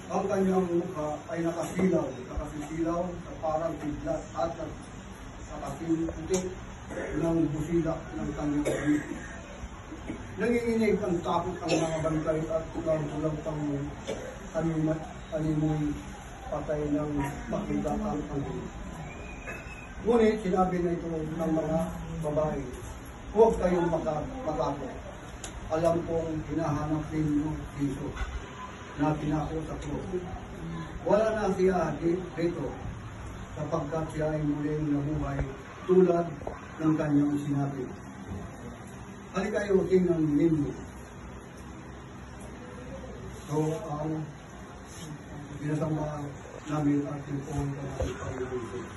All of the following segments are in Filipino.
Ang kanyang mukha ay nakasisilaw sa parang kidlat at nakasimputik ng busilak ng kanyang ulit. Nanginginig ang takot ang mga bantay at tulang-tulang pang animoy patay ng makita ang anghel. Ngunit sinabi na ito ng mga babae, huwag kayong matakot. Alam kong hinahanap ninyo Jesus na pinako sa krus. Wala na siya dito sapagkat siya ay muling nabuhay tulad ng kanyang sinabi. Halika kayo, tingnan ninyo. So, ang pinasama namin at tipon ng Panginoon.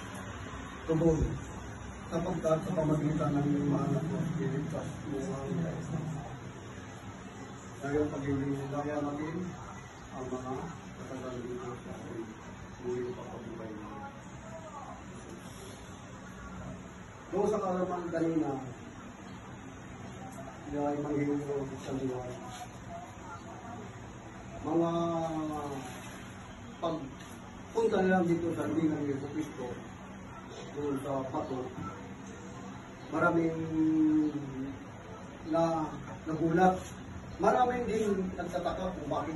Tubog, sapagkat sa pamagitan ng mga anak mo, iligtas mo ang ngayon pag-iligaya natin ang mga kasalanan sa muli papabuhay mo. Doon sa kalaman kanina, niya ay manghihingalo sa liwan. Mga pagpunta nila dito sa hindi ng Yeso Cristo, doon sa bato, maraming nagulat. Maraming din nagtataka kung bakit.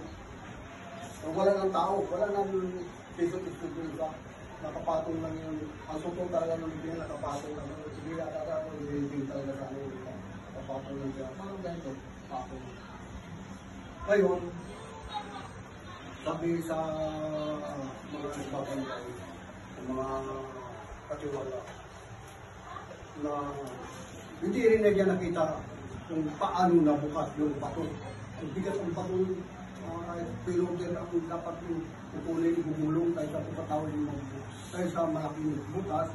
Wala ng tao, wala ng Yeso Cristo doon sa nakapatong lang yun. Ang suto talaga ng bibigyan nakapatong lang yun. Hindi nakakatawa yung bibigyan talaga sa ano. Nakapatong lang siya. Parang ganito, patong. Ngayon, sabi sa mga nagbabantay, sa mga katiwala, na hindi rin na niya nakita kung paano nabukas yung bato. Ang bigat ang bato, pero ang dapat yung kukunin, gumulong tayo sa pagkatawad yung tayo sa malaking bukas.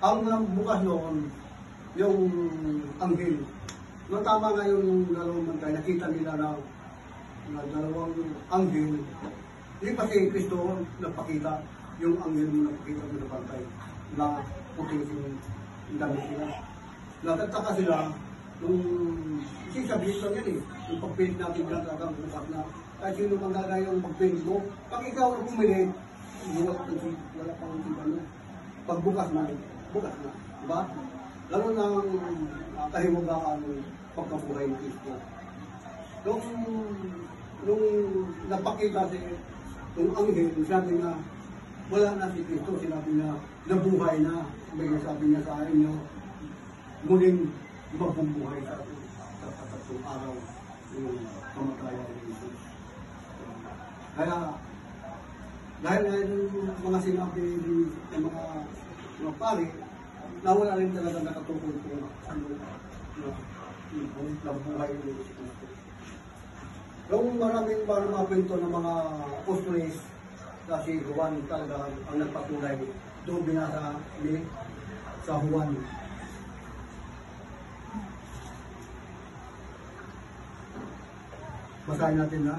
Ang bukas noon, yung anghel. No, tama nga yung dalawang bantay, nakita nila na dalawang anghel. Hindi pa si Kristo nagpakita, yung anghel mo nagpakita mo sa bantay na puting yung damit nila. Nagtataka sila nung sabihin lang yan yung pagpilit natin dyan talagang bukas na kahit sino kang gagayang magpilit mo, pag ikaw ang pumilit, wala pang tibano. Pag bukas na, diba? Lalo nang kahimugaan ng pagkabuhay ng Kristo. Nung napakita yung anghel, sabi nga, wala na si Kristo, sinabi niya, nabuhay na. Sabi niya sa inyo, muling mabubuhay sa tatlong araw yung kamatayan ng Jesus. Kaya, dahil yung mga sinabi ng mga pari, na wala rin talaga nakatukoy kung ano na buhay ng Jesus. Yung maraming mga kwento ng mga apostoles, kasi Juan talaga ang nagpatulay, doon binasa ni sa Juan. Basahin natin na.